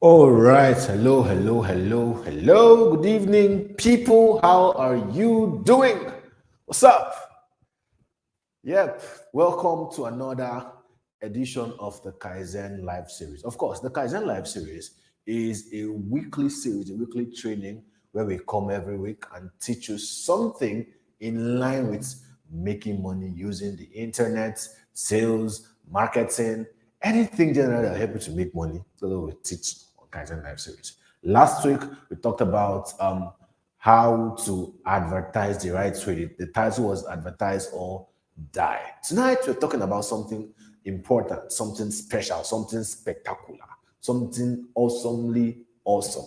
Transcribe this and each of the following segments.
All right. Hello, hello, hello, hello. Good evening, people. How are you doing? What's up? Yep. Welcome to another edition of the Kaizen Live series. Of course, the Kaizen Live series is a weekly series, a weekly training where we come every week and teach you something in line with making money using the internet, sales, marketing, anything generally that help you to make money. So that we teach on Kaizen Live series. Last week we talked about how to advertise the right way. The title was advertise or die. Tonight we're talking about something important, something special, something spectacular, something awesomely awesome.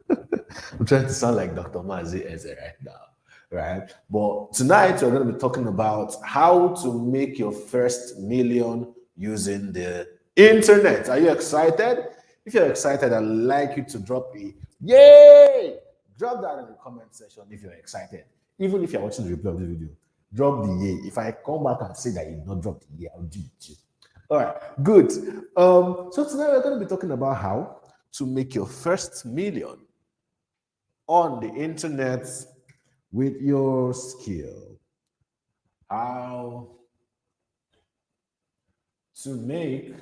I'm trying to sound like Dr. Mazi Eze right now, right? But tonight we're going to be talking about how to make your first million using the internet. Are you excited? If you're excited, I'd like you to drop a yay! Drop that in the comment section if you're excited. Even if you're watching the replay of the video, drop the yay. If I come back and say that you did not drop the yay, I'll do it too. All right, good. So tonight we're going to be talking about how to make your first million on the internet with your skill. How to make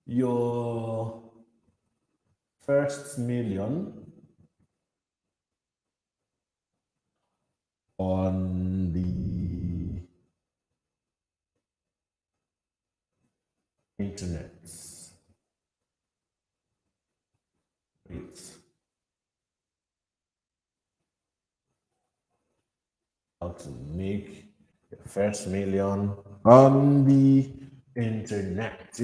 your first million on the internet. Wait. How to make your first million on the internet. A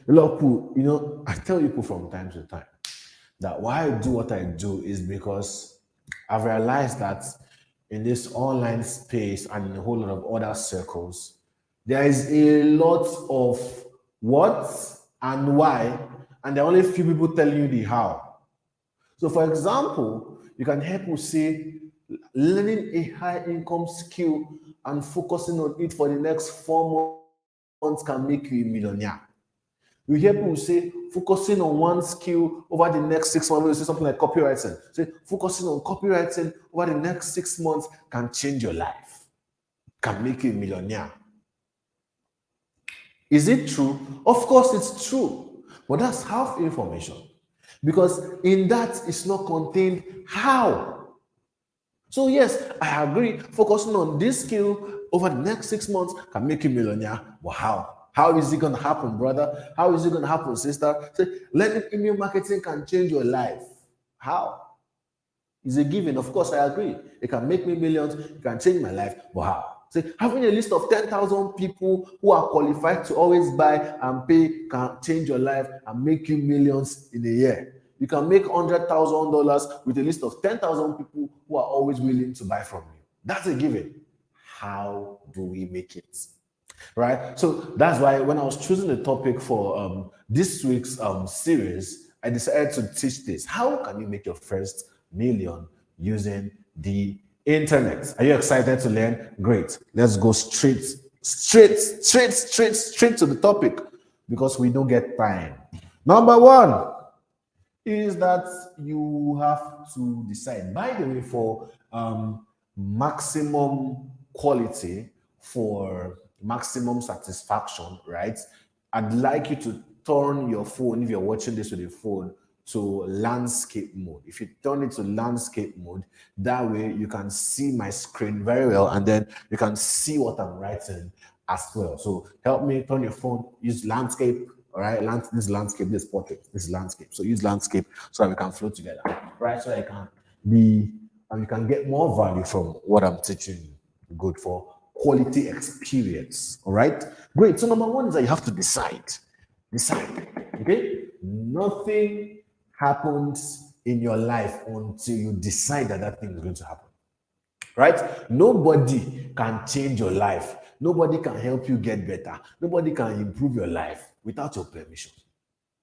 lot of people, I tell people from time to time that why I do what I do is because I've realized that in this online space and in a whole lot of other circles, there is a lot of what and why, and there are only a few people telling you the how. So, for example, you can help people say learning a high income skill and focusing on it for the next 4 months can make you a millionaire. You hear people say focusing on one skill over the next 6 months. You say something like copywriting. Say focusing on copywriting over the next 6 months can change your life, can make you a millionaire. Is it true? Of course, it's true, but that's half information because in that is not contained how. So yes, I agree. Focusing on this skill over the next 6 months can make you a millionaire. But how? How is it going to happen, brother? How is it going to happen, sister? Say, learning email marketing can change your life. How? Is a given. Of course, I agree. It can make me millions. It can change my life. But how? Say, having a list of 10,000 people who are qualified to always buy and pay can change your life and make you millions in a year. You can make $100,000 with a list of 10,000 people who are always willing to buy from you. That's a given. How do we make it? Right? So that's why when I was choosing the topic for this week's series, I decided to teach this. How can you make your first million using the internet? Are you excited to learn? Great. Let's go straight to the topic because we don't get time. Number one is that you have to decide. By the way, for maximum quality, for maximum satisfaction, right? I'd like you to turn your phone, if you're watching this with a phone, to landscape mode. If you turn it to landscape mode, that way you can see my screen very well and then you can see what I'm writing as well. So help me turn your phone, use landscape, all right? This landscape, this portrait, this landscape. So use landscape so that we can flow together, right? So that you can get more value from what I'm teaching you. Good for quality experience, all right? Great. So number one is that you have to decide. Decide, okay? Nothing happens in your life until you decide that that thing is going to happen, right? Nobody can change your life. Nobody can help you get better. Nobody can improve your life without your permission.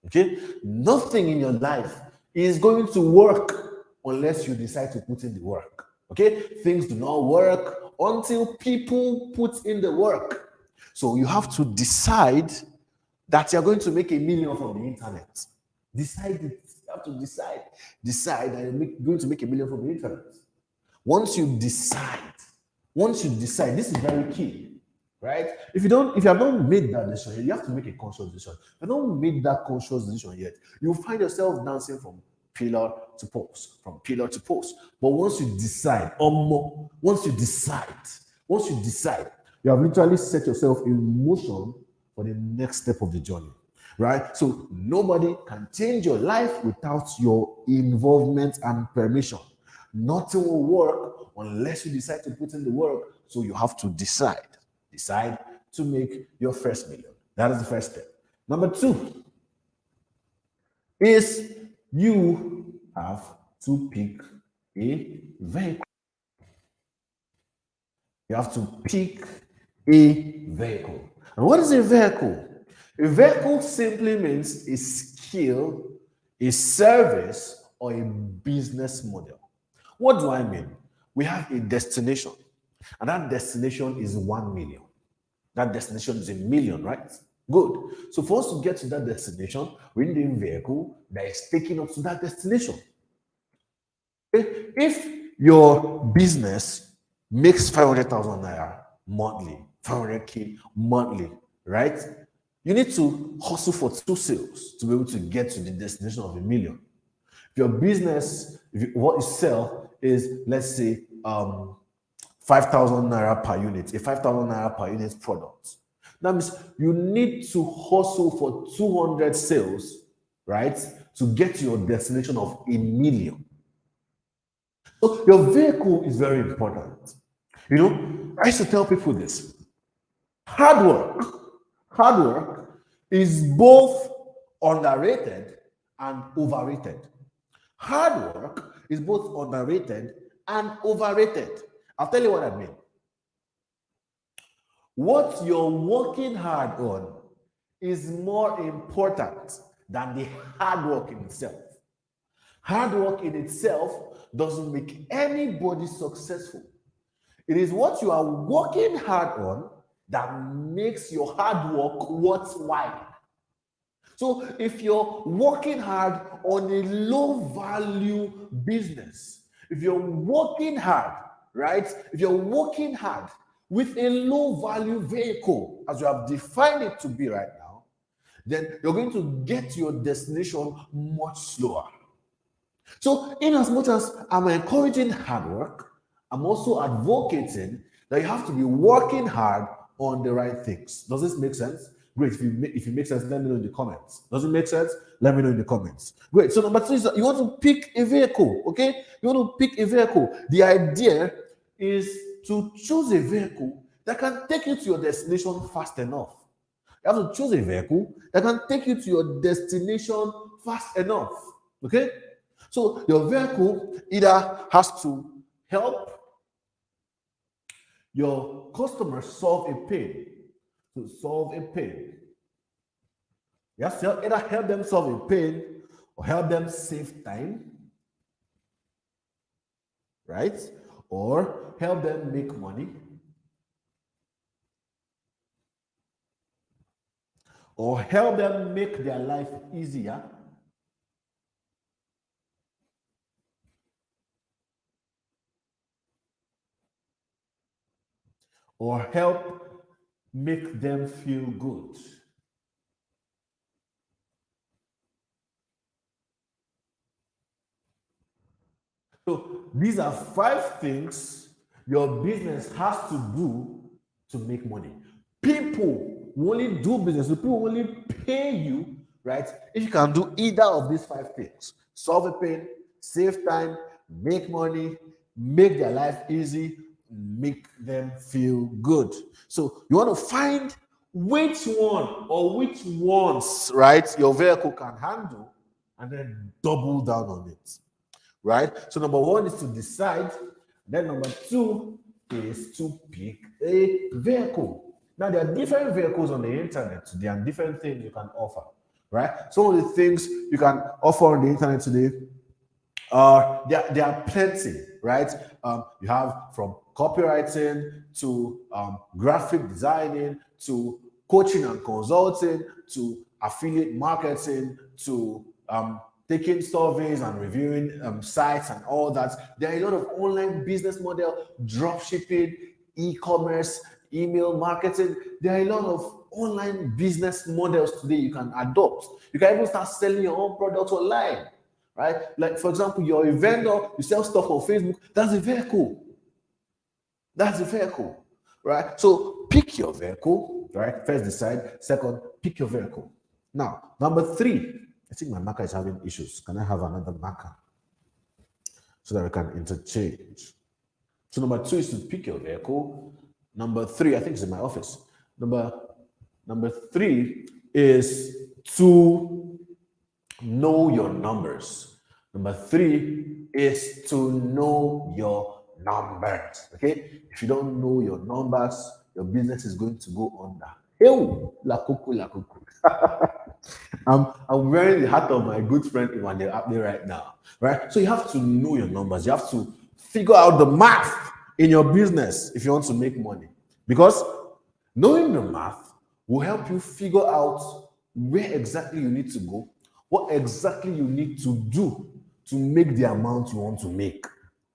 Okay? Nothing in your life is going to work unless you decide to put in the work. Okay? Things do not work until people put in the work. So you have to decide that you're going to make a million from the internet. Decide it. You have to decide. Decide that you're going to make a million from the internet. Once you decide, this is very key, right? If you have not made that decision yet, you have to make a conscious decision. If you have not made that conscious decision yet, you'll find yourself dancing from pillar to post, from pillar to post. But once you decide, you have literally set yourself in motion for the next step of the journey, right? So nobody can change your life without your involvement and permission. Nothing will work unless you decide to put in the work. So you have to decide to make your first million. That is the first step. Number 2 is you have to pick a vehicle. You have to pick a vehicle. And what is a vehicle? A vehicle simply means a skill, a service, or a business model. What do I mean? We have a destination, and that destination is 1 million. That destination is a million, right? Good. So for us to get to that destination, we need a vehicle that is taking us to that destination. If your business makes 500,000 naira monthly, 500K monthly, right? You need to hustle for 2 sales to be able to get to the destination of a million. If your business, what you sell is, let's say, 5,000 naira per unit, a 5,000 naira per unit product. That means you need to hustle for 200 sales, right, to get to your destination of a million. So your vehicle is very important. You know, I used to tell people this. Hard work is both underrated and overrated. Hard work is both underrated and overrated. I'll tell you what I mean. What you're working hard on is more important than the hard work in itself. Hard work in itself doesn't make anybody successful. It is what you are working hard on that makes your hard work worthwhile. So if you're working hard on a low value business, if you're working hard, right? If you're working hard with a low value vehicle, as you have defined it to be right now, then you're going to get to your destination much slower. So in as much as I'm encouraging hard work, I'm also advocating that you have to be working hard on the right things. Does this make sense? Great. If it makes sense, let me know in the comments. Does it make sense? Let me know in the comments. Great. So number 3 is that you want to pick a vehicle. Okay? You want to pick a vehicle. The idea is to choose a vehicle that can take you to your destination fast enough. You have to choose a vehicle that can take you to your destination fast enough. Okay? So your vehicle either has to help your customers solve a pain. To solve a pain. You have to either help them solve a pain or help them save time, right? Or help them make money, or help them make their life easier, or help make them feel good. So these are 5 things your business has to do to make money. People will only do business, people will only pay you, right, if you can do either of these 5 things. Solve a pain, save time, make money, make their life easy, make them feel good. So you want to find which one or which ones, right, your vehicle can handle, and then double down on it. Right? So number 1 is to decide. Then number 2 is to pick a vehicle. Now there are different vehicles on the internet today and different things you can offer. Right? Some of the things you can offer on the internet today there are plenty, right? You have from copywriting to graphic designing to coaching and consulting to affiliate marketing to taking surveys and reviewing sites and all that. There are a lot of online business model, drop shipping, e-commerce, email marketing. There are a lot of online business models today you can adopt. You can even start selling your own products online, right? Like, for example, you're a vendor, you sell stuff on Facebook. That's a vehicle. That's a vehicle, right? So pick your vehicle, right? First decide. Second, pick your vehicle. Now, number three, I think my marker is having issues. Can I have another marker so that we can interchange? So number two is to pick your vehicle. Number three, I think it's in my office. Number three is to know your numbers. Number three is to know your numbers. Okay? If you don't know your numbers, your business is going to go under. Ew, la cuckoo, la cuckoo. I'm wearing the hat of my good friend Emmanuel Apne right now, right? So you have to know your numbers. You have to figure out the math in your business if you want to make money. Because knowing the math will help you figure out where exactly you need to go, what exactly you need to do to make the amount you want to make.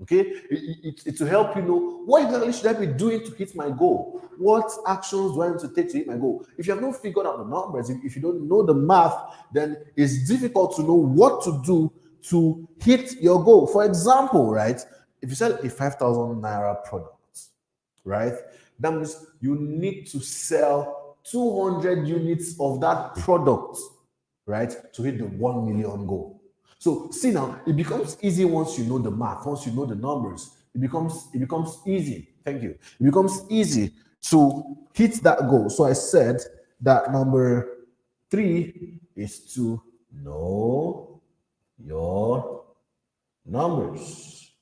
Okay, it will help you know what exactly should I be doing to hit my goal. What actions do I need to take to hit my goal? If you have not figured out the numbers, if you don't know the math, then it's difficult to know what to do to hit your goal. For example, right, if you sell a 5,000 naira product, right, that means you need to sell 200 units of that product, right, to hit the 1 million goal. So see now, it becomes easy once you know the math, once you know the numbers. It becomes easy. Thank you. It becomes easy to hit that goal. So I said that number three is to know your numbers.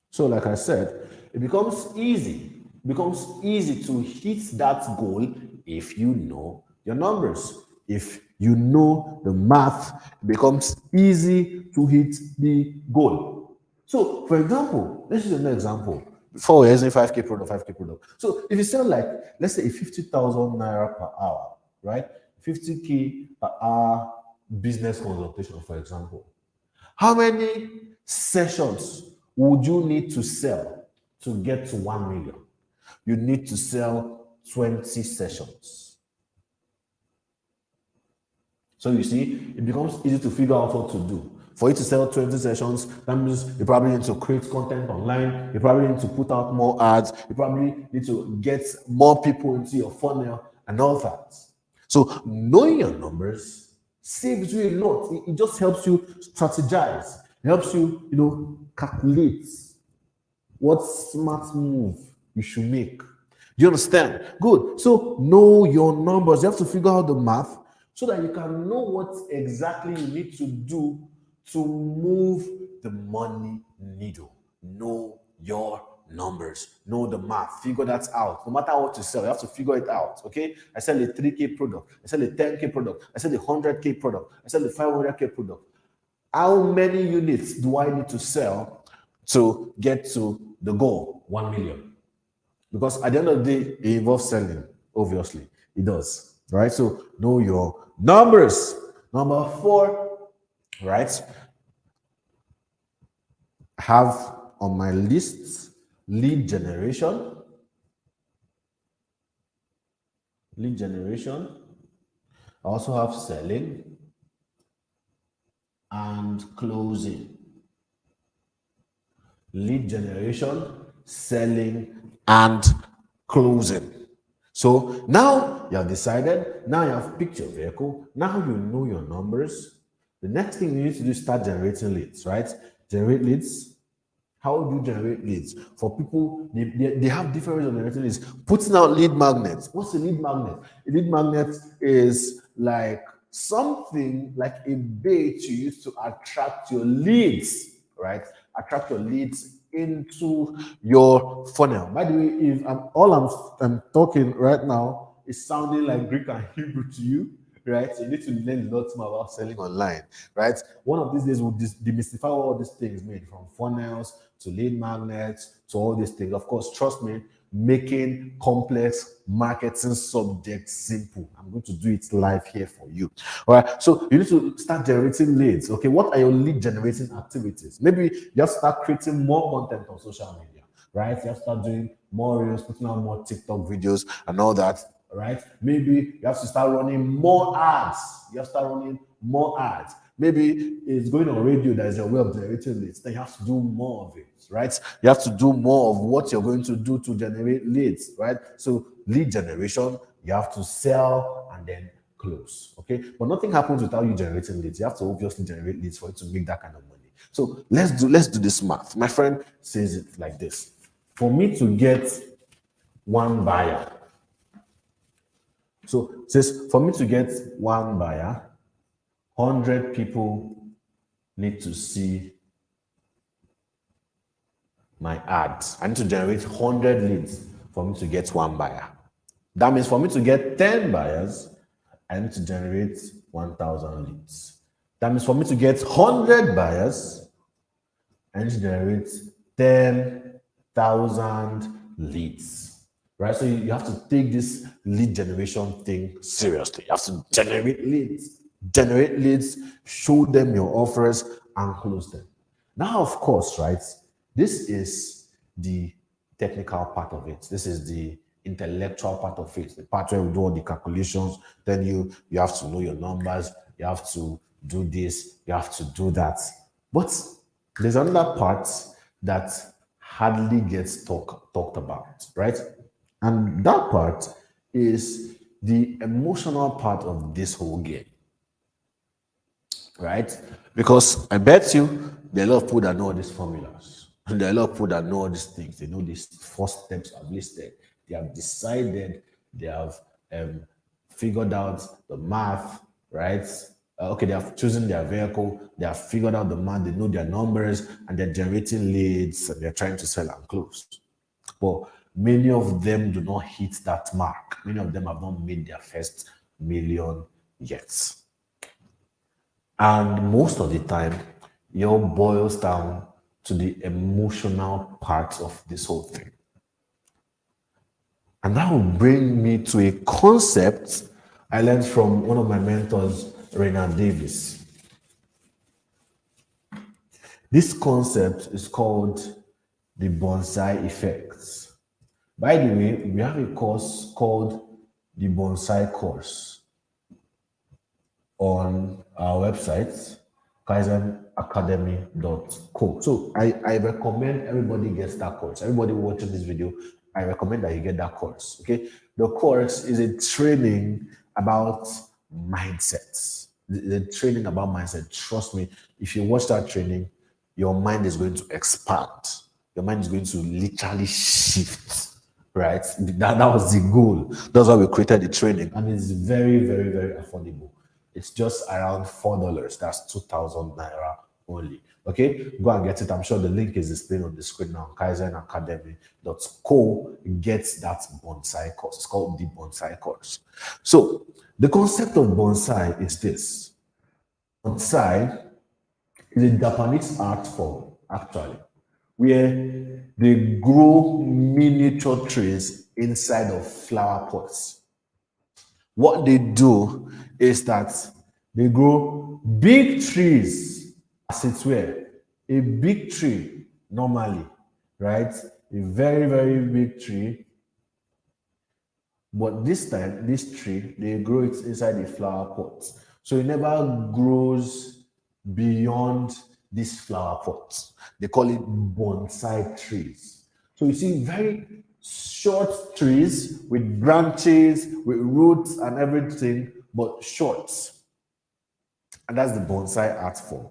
So like I said, it becomes easy. It becomes easy to hit that goal if you know your numbers. If you know the math, it becomes easy to hit the goal. So, for example, let's use another example. Before we're using 5K product, 5K product. So, if you sell like, let's say a 50,000 naira per hour, right? 50K per hour business consultation, for example. How many sessions would you need to sell to get to 1 million? You need to sell 20 sessions. So you see, it becomes easy to figure out what to do. For you to sell 20 sessions, that means you probably need to create content online. You probably need to put out more ads. You probably need to get more people into your funnel and all that. So knowing your numbers saves you a lot. It just helps you strategize. It helps you, calculate what smart move you should make. Do you understand? Good. So know your numbers. You have to figure out the math so that you can know what exactly you need to do to move the money needle. Know your numbers. Know the math. Figure that out. No matter what you sell, you have to figure it out. Okay? I sell a 3K product. I sell a 10K product. I sell a 100K product. I sell a 500K product. How many units do I need to sell to get to the goal? 1 million. Because at the end of the day, it involves selling, obviously. It does. Right? So know your numbers. Number 4, right? Have on my list lead generation. Lead generation. I also have selling and closing. Lead generation, selling, and closing. So now you have decided, now you have picked your vehicle, now you know your numbers. The next thing you need to do is start generating leads, right? Generate leads. How do you generate leads? For people, they have different ways of generating leads. Putting out lead magnets. What's a lead magnet? A lead magnet is like something like a bait you use to attract your leads, right? Attract your leads into your funnel. By the way, if I'm talking right now is sounding like Greek and Hebrew to you, right? So you need to learn a lot more about selling online, right? One of these days we'll demystify all these things made from funnels to lead magnets to all these things. Of course, trust me, making complex marketing subjects simple. I'm going to do it live here for you. All right. So you need to start generating leads. Okay. What are your lead generating activities? Maybe you have to start creating more content on social media, right? You have to start doing more reels, putting out more TikTok videos and all that. Right? Maybe you have to start running more ads. You have to start running more ads. Maybe it's going on radio that is your way of generating leads. Then you have to do more of it, right? You have to do more of what you're going to do to generate leads, right? So lead generation, you have to sell and then close. Okay, but nothing happens without you generating leads. You have to obviously generate leads for you to make that kind of money. So let's do this math. My friend says it like this: for me to get one buyer, so it says for me to get one buyer, 100 people need to see my ads. I need to generate 100 leads for me to get one buyer. That means for me to get 10 buyers, I need to generate 1,000 leads. That means for me to get 100 buyers, I need to generate 10,000 leads. Right? So you have to take this lead generation thing seriously. You have to generate leads, show them your offers, and close them. Now, of course, right, this is the technical part of it. This is the intellectual part of it, the part where we do all the calculations. Then you have to know your numbers, you have to do this, you have to do that. But there's another part that hardly gets talked about, right? And that part is the emotional part of this whole game, right? Because I bet you there are a lot of people that know all these formulas. And there are a lot of people that know all these things. They know these 4 steps I've listed. They have decided, they have figured out the math, right? Okay, they have chosen their vehicle, they have figured out the math, they know their numbers, and they're generating leads, and they're trying to sell and close. But many of them do not hit that mark. Many of them have not made their first million yet. And most of the time, it all boils down to the emotional part of this whole thing. And that will bring me to a concept I learned from one of my mentors, Rainer Davis. This concept is called the Bonsai effect. By the way, we have a course called the Bonsai course on our website, kaizenacademy.co. So I recommend everybody gets that course. Everybody watching this video, I recommend that you get that course. Okay, the course is a training about mindsets. The training about mindset. Trust me, if you watch that training, your mind is going to expand. Your mind is going to literally shift. Right? That was the goal. That's why we created the training, and it's very, very, very affordable. It's just around $4. That's 2,000 naira only. Okay, go and get it. I'm sure the link is displayed on the screen now. kaizenacademy.co gets that bonsai course. It's called the bonsai course. So the concept of bonsai is this: bonsai is a Japanese art form, actually, where they grow miniature trees inside of flower pots. What they do is that they grow big trees, as it were, a big tree normally, right? A very, very big tree. But this time, this tree, they grow it inside a flower pot. So it never grows beyond this flower pot. They call it bonsai trees. So you see very short trees with branches, with roots and everything, but short. And that's the bonsai art form.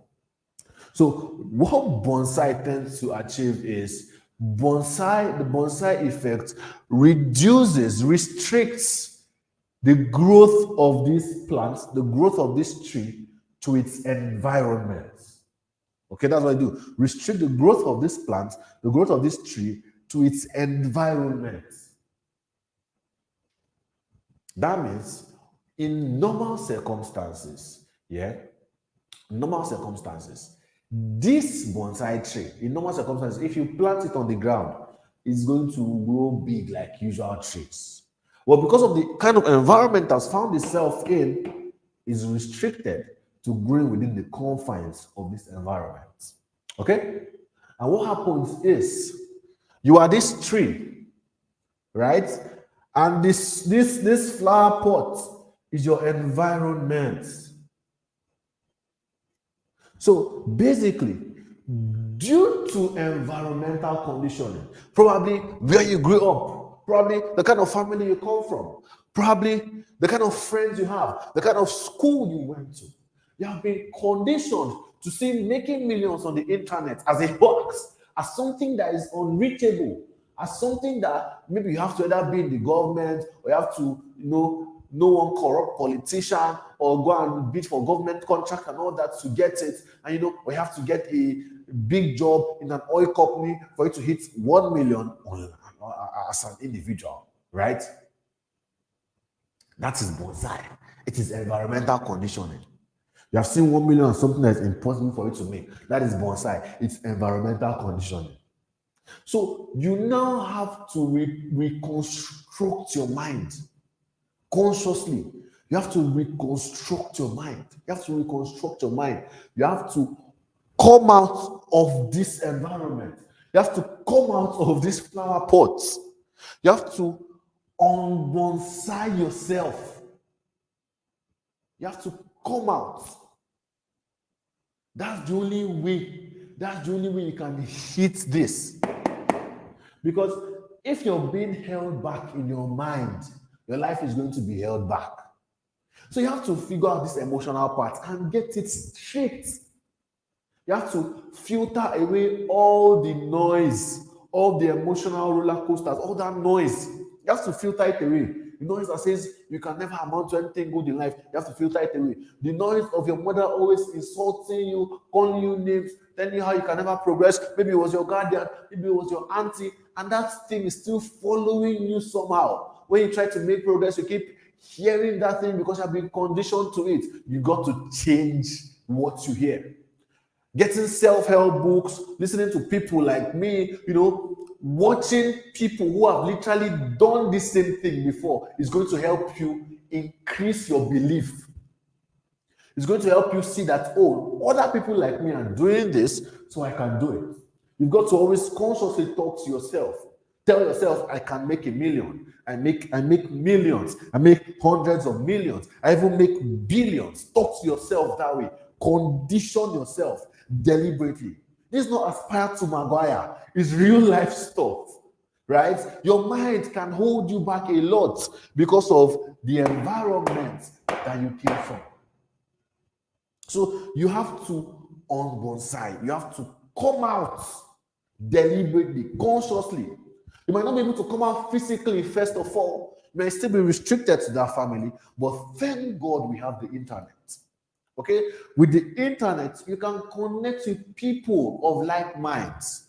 So what bonsai tends to achieve is the bonsai effect restricts the growth of these plants, the growth of this tree to its environment. Okay, that's what I do. Restrict the growth of this plant, the growth of this tree to its environment. That means in normal circumstances, this bonsai tree, in normal circumstances, if you plant it on the ground, is going to grow big like usual trees. Well, because of the kind of environment that's found itself in, is restricted to growing within the confines of this environment. Okay? And what happens is you are this tree, right? And this flower pot is your environment. So basically, due to environmental conditioning, probably where you grew up, probably the kind of family you come from, probably the kind of friends you have, the kind of school you went to, you have been conditioned to see making millions on the internet as a box, as something that is unreachable, as something that maybe you have to either be in the government or you have to, no one corrupt politician or go and bid for government contract and all that to get it. And or you have to get a big job in an oil company for you to hit 1 million as an individual, right? That is bonsai. It is environmental conditioning. You have seen 1 million as something that is impossible for you to make. That is bonsai. It's environmental conditioning. So you now have to reconstruct your mind consciously. You have to reconstruct your mind. You have to reconstruct your mind. You have to come out of this environment. You have to come out of this flower pot. You have to unbonsai yourself. You have to come out. That's the only way. That's the only way you can hit this. Because if you're being held back in your mind, your life is going to be held back. So you have to figure out this emotional part and get it straight. You have to filter away all the noise, all the emotional roller coasters, all that noise. You have to filter it away. The noise that says you can never amount to anything good in life, you have to filter it away. The noise of your mother always insulting you, calling you names, telling you how you can never progress. Maybe it was your guardian, maybe it was your auntie, and that thing is still following you somehow. When you try to make progress, you keep hearing that thing because you've been conditioned to it. You got to change what you hear. Getting self-help books, listening to people like me, watching people who have literally done the same thing before is going to help you increase your belief. It's going to help you see that, other people like me are doing this, so I can do it. You've got to always consciously talk to yourself. Tell yourself, I can make $1 million. I make millions. I make hundreds of millions. I even make billions. Talk to yourself that way. Condition yourself deliberately. This is not aspire to Maguire. It's real life stuff, right? Your mind can hold you back a lot because of the environment that you came from. So you have to unbonsai. You have to come out deliberately, consciously. You might not be able to come out physically, first of all. You may still be restricted to that family, but thank God we have the internet. Okay? With the internet, you can connect with people of like minds.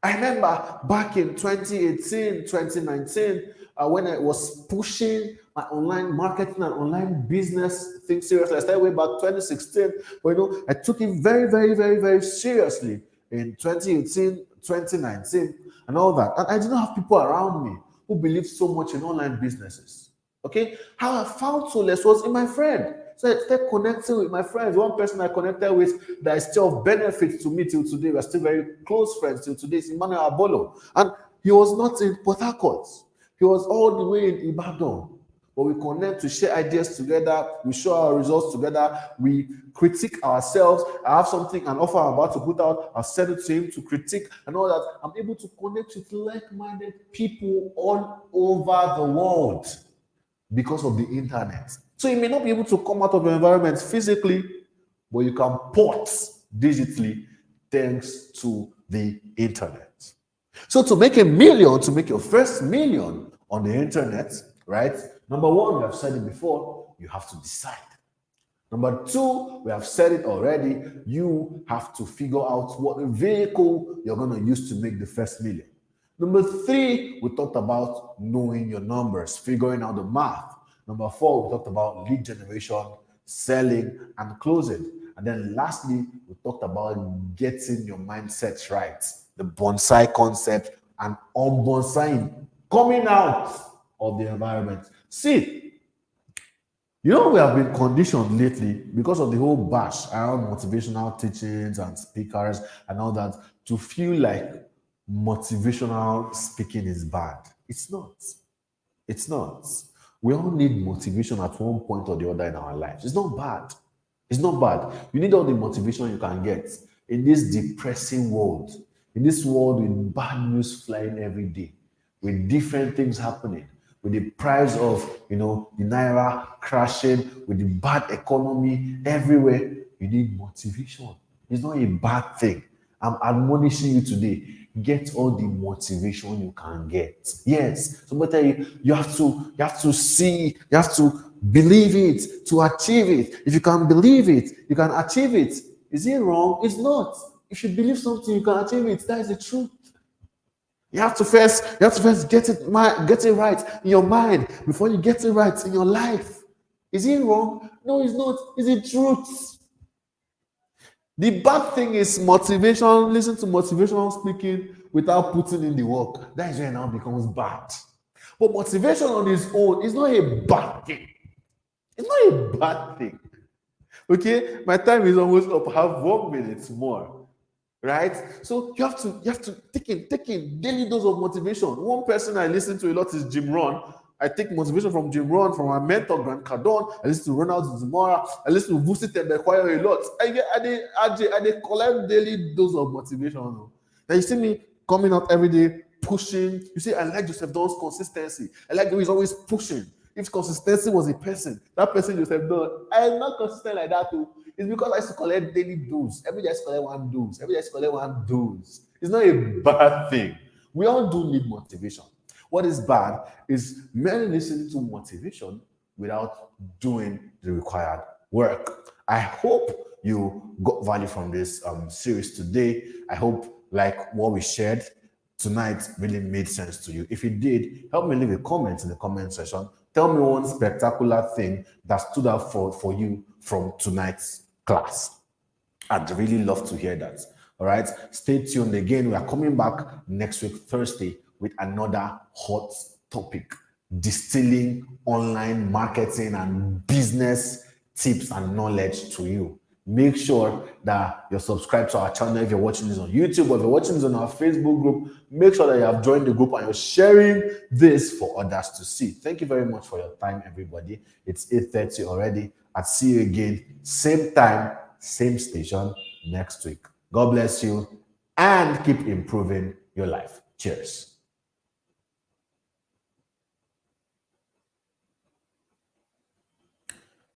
I remember back in 2018, 2019, when I was pushing my online marketing and online business thing seriously. I started way back 2016, but I took it very, very, very, very seriously in 2018, 2019, and all that. And I didn't have people around me who believed so much in online businesses. Okay? How I found solace was in my friend. So I started connecting with my friends. One person I connected with that is still of benefit to me till today. We're still very close friends till today. Is Emmanuel Abolo. And he was not in Port Harcourt. He was all the way in Ibadan. But we connect to share ideas together. We show our results together. We critique ourselves. I have something, an offer I'm about to put out. I'll send it to him to critique and all that. I'm able to connect with like-minded people all over the world because of the internet. So you may not be able to come out of your environment physically, but you can port digitally thanks to the internet. So to make $1 million, to make your first $1 million on the internet, right? Number one, we have said it before, you have to decide. Number two, we have said it already, you have to figure out what vehicle you're going to use to make the first $1 million. Number three, we talked about knowing your numbers, figuring out the math. Number four, we talked about lead generation, selling, and closing. And then lastly, we talked about getting your mindset right. The bonsai concept, and unbonsaiing, coming out of the environment. See, you know, we have been conditioned lately because of the whole bash around motivational teachings and speakers and all that to feel like motivational speaking is bad. It's not. It's not. We all need motivation at one point or the other in our lives. It's not bad. It's not bad. You need all the motivation you can get in this depressing world, in this world with bad news flying every day, with different things happening, with the price of the naira crashing, with the bad economy everywhere. You need motivation. It's not a bad thing. I'm admonishing you today. Get all the motivation you can get. Yes, somebody tell you have to see, you have to believe it to achieve it. If you can believe it, you can achieve it. Is it wrong? It's not. If you believe something, you can achieve it. That is the truth. You have to first get it right in your mind before you get it right in your life. Is it wrong? No, it's not. It's the truth. The bad thing is motivation, listen to motivational speaking without putting in the work. That is when it now becomes bad. But motivation on its own is not a bad thing. It's not a bad thing. Okay, my time is almost up. I have 1 minute more. Right? So you have to take in daily dose of motivation. One person I listen to a lot is Jim Rohn. I take motivation from Jim Rohn, from my mentor Grant Cardone. I listen to Ronald Zamora. I listen to Vusi Tembekwaya a lot. I collect daily dose of motivation. Now you see me coming out every day, pushing. You see, I like Joseph Don's consistency. I like the way he's always pushing. If consistency was a person, that person Joseph Don, I am not consistent like that too. It's because I used to collect daily dose. Every day I used to collect one dose. Every day I used to collect one dose. It's not a bad thing. We all do need motivation. What is bad is merely listening to motivation without doing the required work. I hope you got value from this series today. I hope, like what we shared tonight, really made sense to you. If it did, help me leave a comment in the comment section. Tell me one spectacular thing that stood out for you from tonight's class. I'd really love to hear that. All right. Stay tuned again. We are coming back next week, Thursday, with another hot topic: distilling online marketing and business tips and knowledge to you. Make sure that you're subscribed to our channel if you're watching this on YouTube, or if you're watching this on our Facebook group. Make sure that you have joined the group and you're sharing this for others to see. Thank you very much for your time, everybody. It's 8:30 already. I'll see you again, same time, same station next week. God bless you and keep improving your life. Cheers.